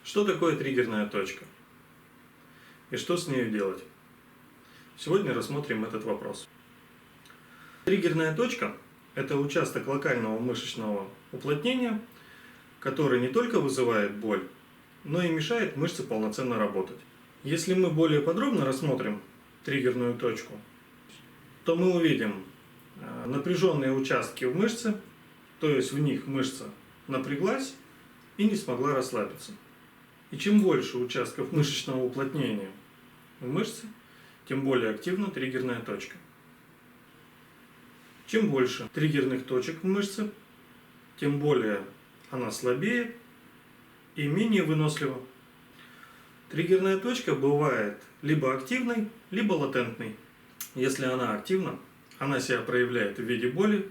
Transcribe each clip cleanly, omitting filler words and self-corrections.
Что такое триггерная точка? И что с нею делать? Сегодня рассмотрим этот вопрос. Триггерная точка – это участок локального мышечного уплотнения, который не только вызывает боль, но и мешает мышце полноценно работать. Если мы более подробно рассмотрим триггерную точку, то мы увидим напряженные участки в мышце, то есть в них мышца напряглась и не смогла расслабиться. И чем больше участков мышечного уплотнения в мышце, тем более активна триггерная точка. Чем больше триггерных точек в мышце, тем более она слабее и менее вынослива. Триггерная точка бывает либо активной, либо латентной. Если она активна, она себя проявляет в виде боли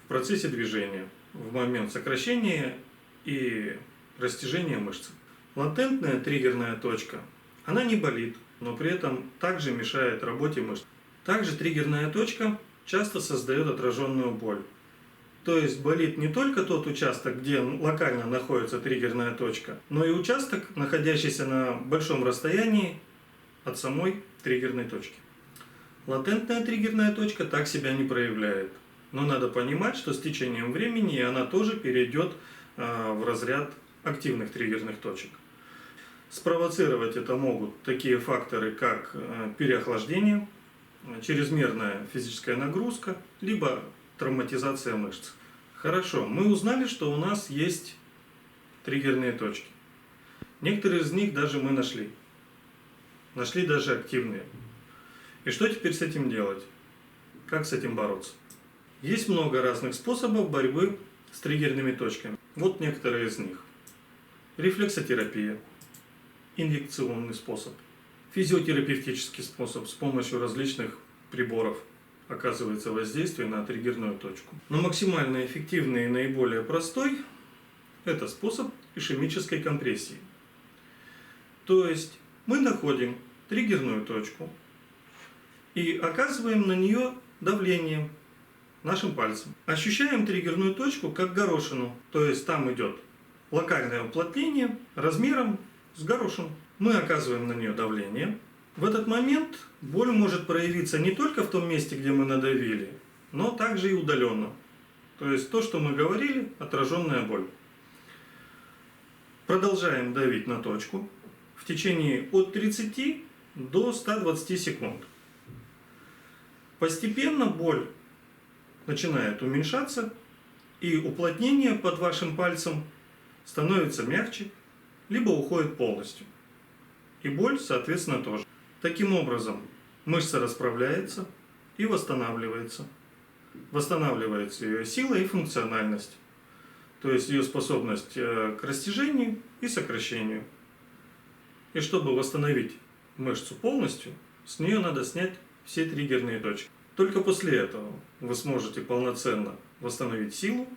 в процессе движения, в момент сокращения и растяжения мышцы. Латентная триггерная точка, она не болит, но при этом также мешает работе мышц. Также триггерная точка часто создает отраженную боль. То есть болит не только тот участок, где локально находится триггерная точка, но и участок, находящийся на большом расстоянии от самой триггерной точки. Латентная триггерная точка так себя не проявляет. Но надо понимать, что с течением времени она тоже перейдет в разряд активных триггерных точек. Спровоцировать это могут такие факторы, как переохлаждение, чрезмерная физическая нагрузка, либо травматизация мышц. Хорошо, мы узнали, что у нас есть триггерные точки. Некоторые из них даже мы нашли. Нашли даже активные. И что теперь с этим делать? Как с этим бороться? Есть много разных способов борьбы с триггерными точками. Вот некоторые из них. Рефлексотерапия. Инъекционный способ. Физиотерапевтический способ с помощью различных приборов оказывается воздействие на триггерную точку. Но максимально эффективный и наиболее простой – это способ ишемической компрессии. То есть мы находим триггерную точку и оказываем на нее давление нашим пальцем. Ощущаем триггерную точку как горошину, то есть там идет локальное уплотнение размером с горошину. Мы оказываем на нее давление. В этот момент боль может проявиться не только в том месте, где мы надавили, но также и удаленно. То есть то, что мы говорили, отраженная боль. Продолжаем давить на точку в течение от 30 до 120 секунд. Постепенно боль начинает уменьшаться, и уплотнение под вашим пальцем становится мягче, либо уходит полностью. И боль, соответственно, тоже. Таким образом, мышца расправляется и восстанавливается. Восстанавливается ее сила и функциональность. То есть ее способность к растяжению и сокращению. И чтобы восстановить мышцу полностью, с нее надо снять все триггерные точки. Только после этого вы сможете полноценно восстановить силу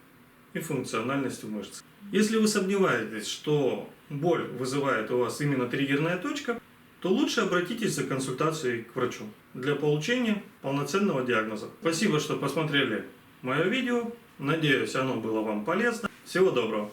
и функциональность в мышце. Если вы сомневаетесь, что боль вызывает у вас именно триггерная точка, то лучше обратитесь за консультацией к врачу для получения полноценного диагноза. Спасибо, что посмотрели мое видео. Надеюсь, оно было вам полезно. Всего доброго!